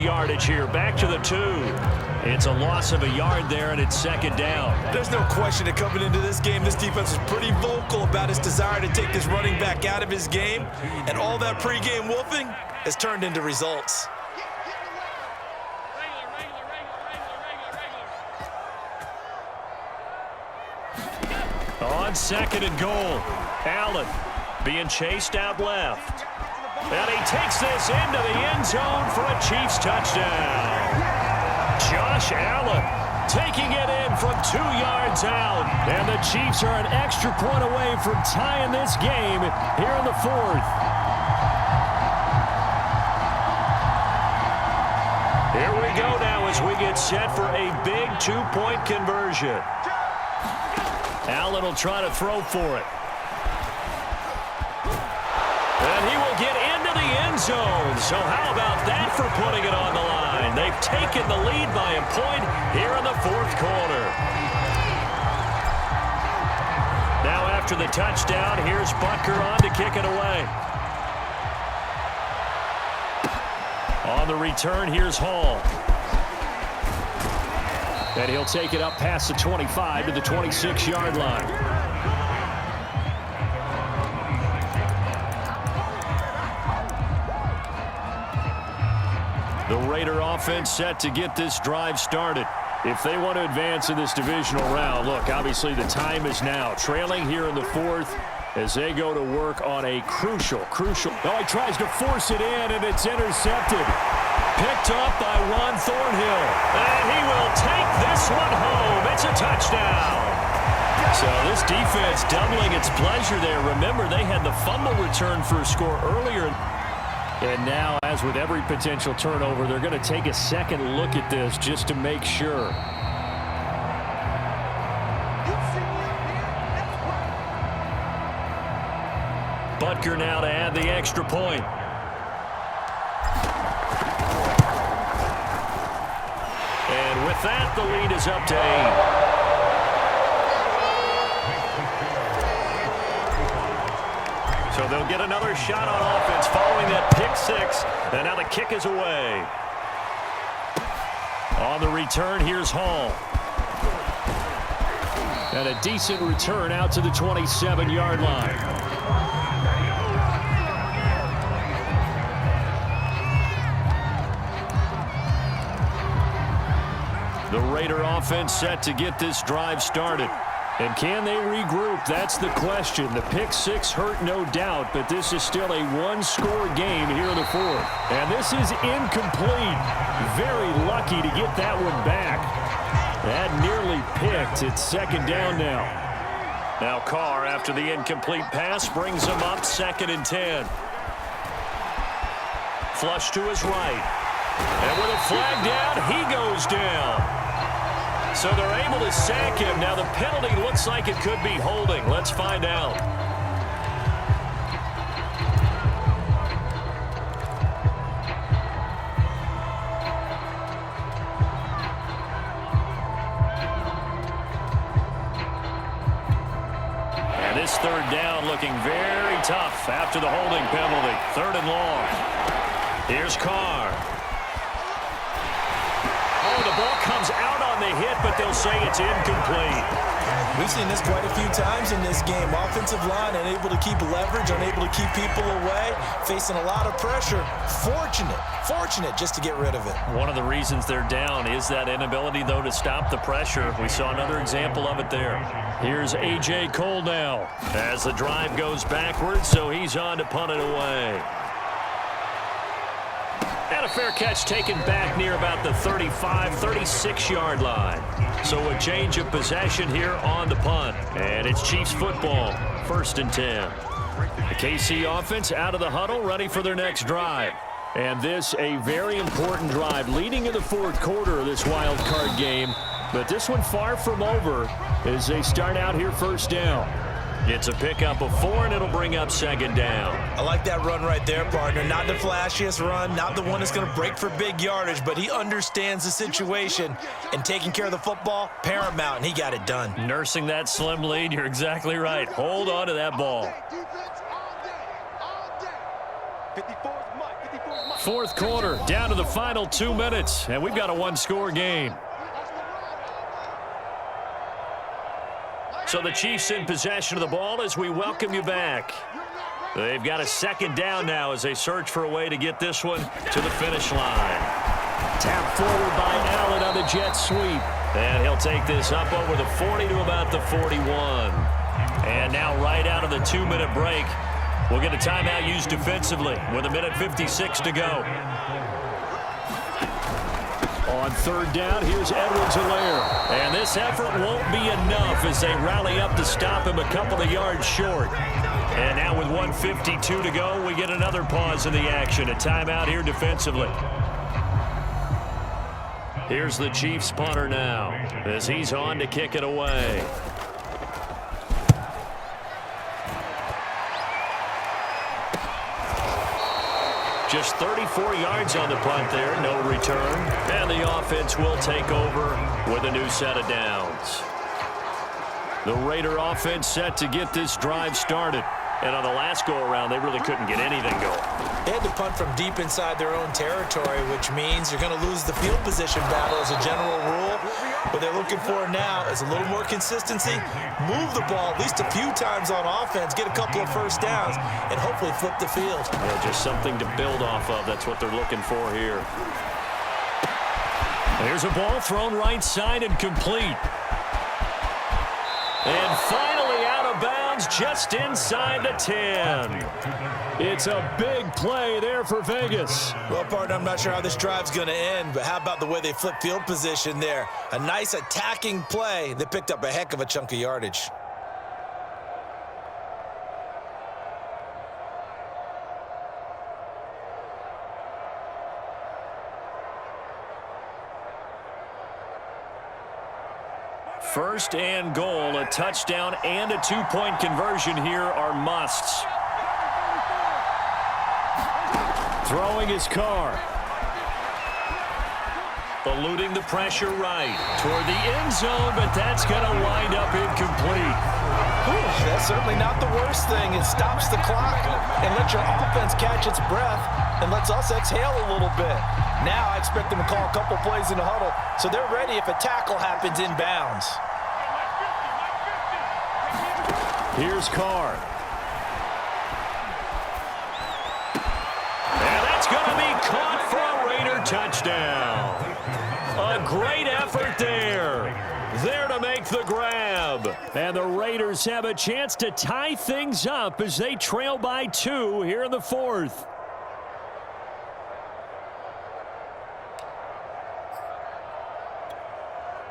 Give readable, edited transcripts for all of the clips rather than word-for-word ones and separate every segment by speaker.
Speaker 1: Yardage here, back to the 2. It's a loss of a yard there, and it's second down.
Speaker 2: There's no question that coming into this game, this defense is pretty vocal about its desire to take this running back out of his game, and all that pregame wolfing has turned into results.
Speaker 1: On second and goal, Allen being chased out left. And he takes this into the end zone for a Chiefs touchdown. Josh Allen taking it in from 2 yards out. And the Chiefs are an extra point away from tying this game here in the 4th. Here we go now as we get set for a big 2-point conversion. Allen will try to throw for it. And he will get into the end zone. So how about that for putting it on the line? They've taken the lead by a point here in the 4th quarter. Now after the touchdown, here's Butker on to kick it away. On the return, here's Hall. And he'll take it up past the 25 to the 26-yard line. The Raider offense set to get this drive started. If they want to advance in this divisional round, look, obviously the time is now. Trailing here in the 4th as they go to work on a crucial. Oh, he tries to force it in, and it's intercepted. Picked up by Juan Thornhill. And he will take this one home. It's a touchdown. So this defense doubling its pleasure there. Remember, they had the fumble return for a score earlier. And now, as with every potential turnover, they're going to take a second look at this just to make sure. Butker now to add the extra point. And with that, the lead is up to 8. So they'll get another shot on offense following that pick 6. And now the kick is away. On the return, here's Hall. And a decent return out to the 27-yard line. The Raider offense set to get this drive started. And can they regroup? That's the question. The pick 6 hurt, no doubt, but this is still a one-score game here in the 4th. And this is incomplete. Very lucky to get that one back. That nearly picked. It's second down now. Now Carr, after the incomplete pass, brings him up 2nd and 10. Flush to his right. And with a flag down, he goes down. So they're able to sack him. Now the penalty looks like it could be holding. Let's find out. And this 3rd down looking very tough after the holding penalty. 3rd and long. Here's Carr. Oh, the ball comes out on the hit, but they'll say it's incomplete.
Speaker 2: We've seen this quite a few times in this game. Offensive line unable to keep leverage, unable to keep people away, facing a lot of pressure. Fortunate just to get rid of it.
Speaker 1: One of the reasons they're down is that inability, though, to stop the pressure. We saw another example of it there. Here's A.J. Cole now as the drive goes backwards, so he's on to punt it away. And a fair catch taken back near about the 35, 36-yard line. So a change of possession here on the punt. And it's Chiefs football, 1st and 10. The KC offense out of the huddle, ready for their next drive. And this a very important drive leading in the 4th quarter of this wild card game. But this one far from over as they start out here 1st down. It's a pickup of 4, and it'll bring up 2nd down.
Speaker 2: I like that run right there, partner. Not the flashiest run, not the one that's going to break for big yardage, but he understands the situation, and taking care of the football, paramount, and he got it done.
Speaker 1: Nursing that slim lead, you're exactly right. Hold on to that ball. Fourth quarter, down to the final 2 minutes, and we've got a one-score game. So the Chiefs in possession of the ball as we welcome you back. They've got a second down now as they search for a way to get this one to the finish line. Tap forward by Allen on the jet sweep. And he'll take this up over the 40 to about the 41. And now right out of the 2-minute break, we'll get a timeout used defensively with 1:56 to go. On third down, here's Edwards-Helaire. And this effort won't be enough as they rally up to stop him a couple of yards short. And now with 1:52 to go, we get another pause in the action. A timeout here defensively. Here's the Chiefs punter now as he's on to kick it away. Just 34 yards on the punt there, no return. And the offense will take over with a new set of downs. The Raider offense set to get this drive started. And on the last go-around, they really couldn't get anything going.
Speaker 2: They had to punt from deep inside their own territory, which means you're going to lose the field position battle as a general rule. What they're looking for now is a little more consistency, move the ball at least a few times on offense, get a couple of first downs, and hopefully flip the field.
Speaker 1: Yeah, just something to build off of. That's what they're looking for here. There's a ball thrown right side and complete. And finally out of bounds just inside the 10. It's a big play there for Vegas.
Speaker 2: Well, partner, I'm not sure how this drive's going to end, but how about the way they flip field position there? A nice attacking play. They picked up a heck of a chunk of yardage.
Speaker 1: First and goal, a touchdown and a two-point conversion here are musts. Throwing his car. Eluding the pressure right toward the end zone, but that's going to wind up incomplete.
Speaker 2: Ooh, that's certainly not the worst thing. It stops the clock and lets your offense catch its breath and lets us exhale a little bit. Now I expect them to call a couple plays in the huddle so they're ready if a tackle happens inbounds.
Speaker 1: Here's Carr. And that's going to be caught for a Raider touchdown. A great effort there. There to make the grab. And the Raiders have a chance to tie things up as they trail by 2 here in the fourth.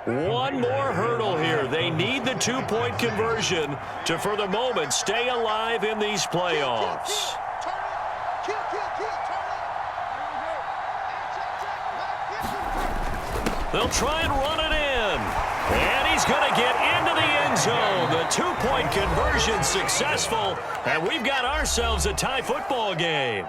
Speaker 1: One more hurdle here. They need the two-point conversion to, for the moment, stay alive in these playoffs. They'll try and run it in. And he's going to get into the end zone. The two-point conversion successful. And we've got ourselves a tie football game.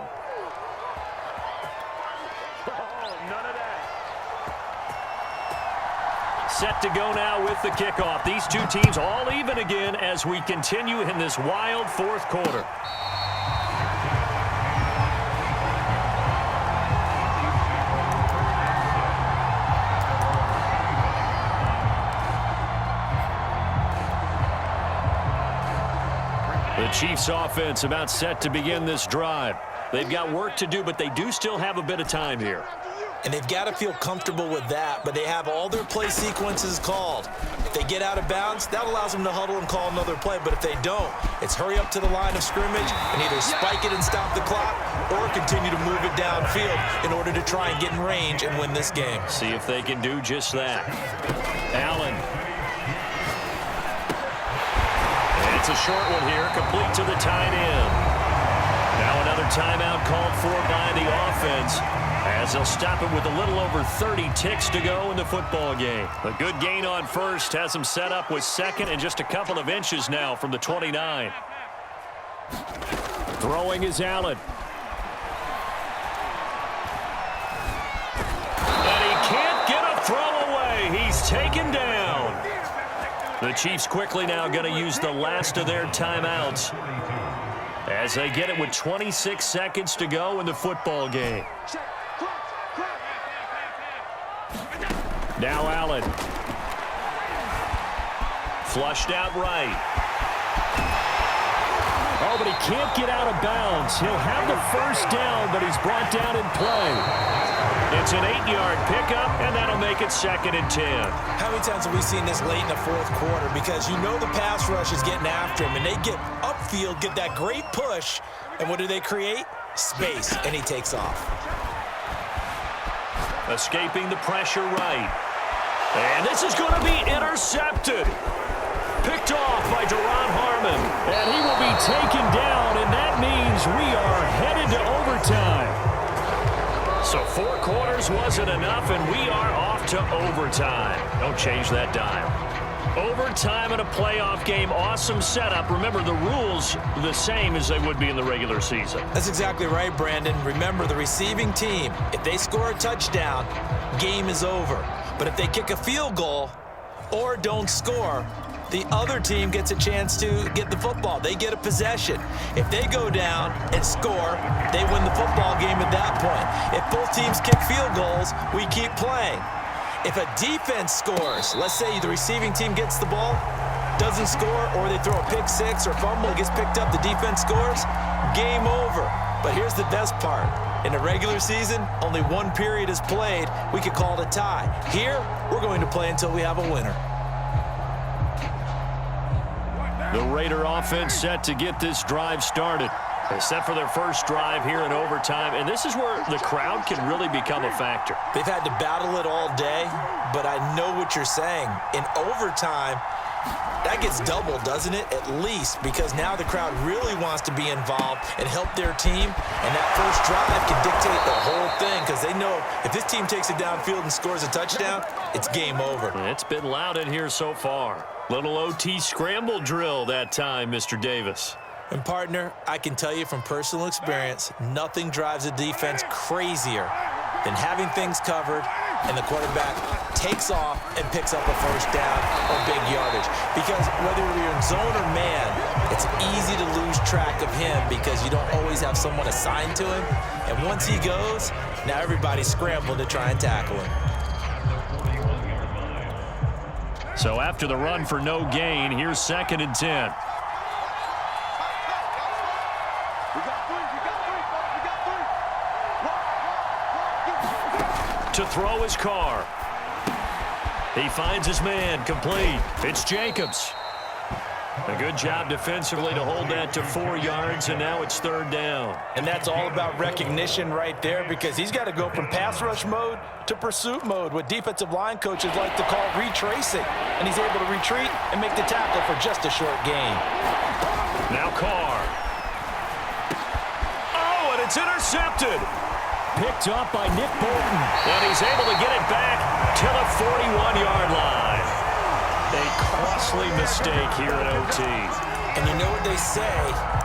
Speaker 1: Set to go now with the kickoff. These two teams all even again as we continue in this wild fourth quarter. The Chiefs offense about set to begin this drive. They've got work to do, but they do still have a bit of time here.
Speaker 2: And they've got to feel comfortable with that, but they have all their play sequences called. If they get out of bounds, that allows them to huddle and call another play. But if they don't, it's hurry up to the line of scrimmage and either spike it and stop the clock or continue to move it downfield in order to try and get in range and win this game.
Speaker 1: See if they can do just that. Allen. And it's a short one here, complete to the tight end. Now another timeout called for by the offense, as they'll stop it with a little over 30 ticks to go in the football game. A good gain on first has them set up with second and just a couple of inches now from the 29. Throwing is Allen. And he can't get a throw away. He's taken down. The Chiefs quickly now going to use the last of their timeouts as they get it with 26 seconds to go in the football game. Now Allen. Flushed out right. Oh, but he can't get out of bounds. He'll have the first down, but he's brought down in play. It's an 8-yard pickup, and that'll make it 2nd and 10.
Speaker 2: How many times have we seen this late in the fourth quarter? Because you know the pass rush is getting after him, and they get upfield, get that great push, and what do they create? Space, and he takes off.
Speaker 1: Escaping the pressure right. And this is going to be intercepted. Picked off by Duron Harmon. And he will be taken down, and that means we are headed to overtime. So 4 quarters wasn't enough, and we are off to overtime. Don't change that dial. Overtime in a playoff game, awesome setup. Remember, the rules the same as they would be in the regular season.
Speaker 2: That's exactly right, Brandon. Remember, the receiving team, if they score a touchdown, game is over. But if they kick a field goal or don't score, the other team gets a chance to get the football. They get a possession. If they go down and score, they win the football game at that point. If both teams kick field goals, we keep playing. If a defense scores, let's say the receiving team gets the ball, doesn't score, or they throw a pick six or fumble, gets picked up, the defense scores, game over. But here's the best part. In the regular season, only 1 period is played. We could call it a tie. Here, we're going to play until we have a winner.
Speaker 1: The Raider offense set to get this drive started. They set for their first drive here in overtime, and this is where the crowd can really become a factor.
Speaker 2: They've had to battle it all day, but I know what you're saying. In overtime, that gets doubled, doesn't it? At least, because now the crowd really wants to be involved and help their team, and that first drive can dictate the whole thing, because they know if this team takes it downfield and scores a touchdown, it's game over.
Speaker 1: It's been loud in here so far. Little OT scramble drill that time, Mr. Davis.
Speaker 2: And, partner, I can tell you from personal experience, nothing drives a defense crazier than having things covered and the quarterback takes off and picks up a first down or big yardage. Because whether you're in zone or man, it's easy to lose track of him because you don't always have someone assigned to him. And once he goes, now everybody's scrambling to try and tackle him.
Speaker 1: So after the run for no gain, here's 2nd and 10. To throw his car. He finds his man, complete. It's Jacobs. A good job defensively to hold that to 4 yards, and now it's 3rd down.
Speaker 2: And that's all about recognition right there, because he's got to go from pass rush mode to pursuit mode, what defensive line coaches like to call retracing. And he's able to retreat and make the tackle for just a short gain.
Speaker 1: Now Carr. Oh, and it's intercepted. Picked up by Nick Bolton. And he's able to get it back to the 41-yard line. A costly mistake here at OT.
Speaker 2: And you know what they say,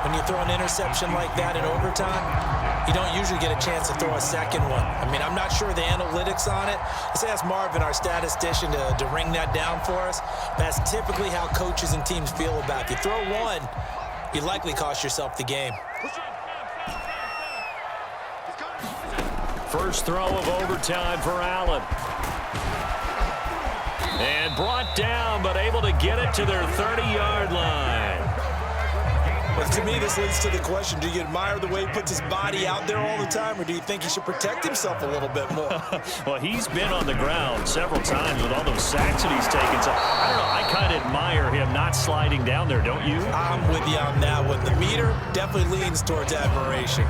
Speaker 2: when you throw an interception like that in overtime, you don't usually get a chance to throw a second one. I mean, I'm not sure the analytics on it. Let's ask Marvin, our statistician, to ring that down for us. That's typically how coaches and teams feel about it. If you throw one, you likely cost yourself the game.
Speaker 1: First throw of overtime for Allen. And brought down, but able to get it to their 30-yard line.
Speaker 2: Well, to me, this leads to the question, do you admire the way he puts his body out there all the time, or do you think he should protect himself a little bit more?
Speaker 1: Well, he's been on the ground several times with all those sacks that he's taken. So, I don't know, I kind of admire him not sliding down there, don't you?
Speaker 2: I'm with you on that one. The meter definitely leans towards admiration.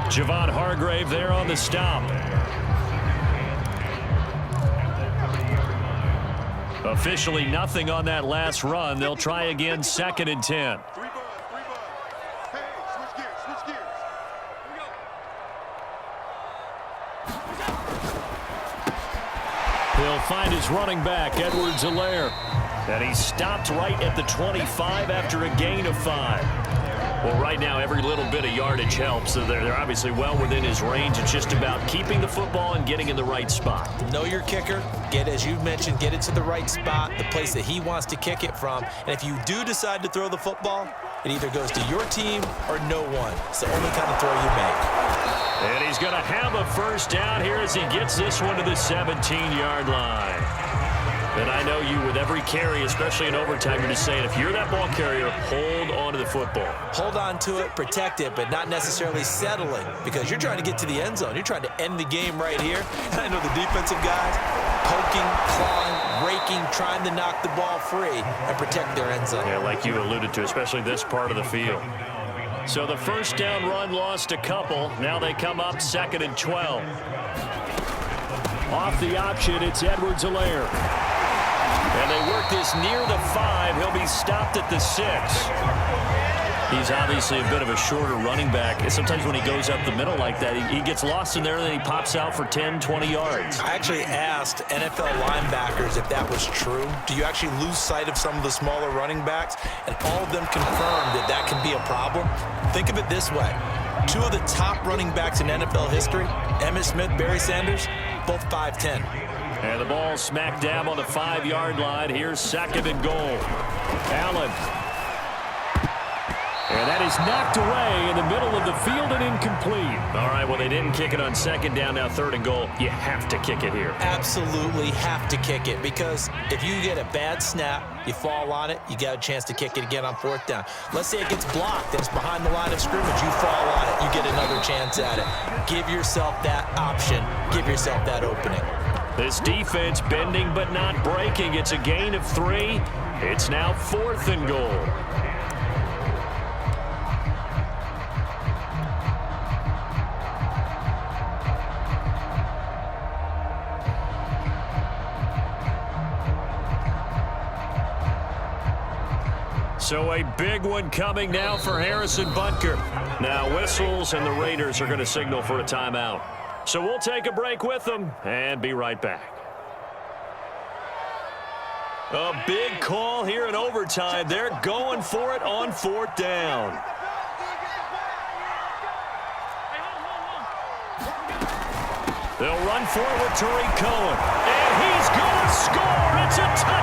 Speaker 1: Javon Hargrave there on the stop. Officially nothing on that last run. They'll try again, 2nd and 10. He'll find his running back, Edwards-Helaire. And he stopped right at the 25 after a gain of 5. Well, right now, every little bit of yardage helps. So they're obviously well within his range. It's just about keeping the football and getting in the right spot.
Speaker 2: Know your kicker. As you mentioned, get it to the right spot, the place that he wants to kick it from. And if you do decide to throw the football, It either goes to your team or no one. It's the only kind of throw you make.
Speaker 1: And he's going to have a first down here as he gets this one to the 17-yard line. And I know you, with every carry, especially in overtime, you're just saying, if you're that ball carrier, hold on to the football.
Speaker 2: Hold on to it, protect it, but not necessarily settling, because you're trying to get to the end zone. You're trying to end the game right here. And I know the defensive guys poking, clawing, raking, trying to knock the ball free and protect their end zone.
Speaker 1: Yeah, like you alluded to, especially this part of the field. So the first down run lost a couple. Now they come up 2nd and 12. Off the option, it's Edwards-Helaire. And they work this near the 5. He'll be stopped at the 6. He's obviously a bit of a shorter running back. And sometimes when he goes up the middle like that, he gets lost in there, and then he pops out for 10, 20 yards.
Speaker 2: I actually asked NFL linebackers if that was true. Do you actually lose sight of some of the smaller running backs? And all of them confirmed that that can be a problem. Think of it this way. 2 of the top running backs in NFL history, Emmitt Smith, Barry Sanders, both 5'10".
Speaker 1: And the ball smack dab on the 5-yard line. Here's 2nd and goal. Allen. And that is knocked away in the middle of the field and incomplete. All right, well, they didn't kick it on 2nd down, now 3rd and goal. You have to kick it here.
Speaker 2: Absolutely have to kick it, because if you get a bad snap, you fall on it, you got a chance to kick it again on 4th down. Let's say it gets blocked and it's behind the line of scrimmage. You fall on it, you get another chance at it. Give yourself that option. Give yourself that opening.
Speaker 1: This defense bending but not breaking. It's a gain of 3. It's now 4th and goal. So a big one coming now for Harrison Butker. Now whistles, and the Raiders are going to signal for a timeout. So we'll take a break with them and be right back. A big call here in overtime. They're going for it on 4th down. They'll run for it with Tariq Cohen. And he's going to score. It's a touchdown.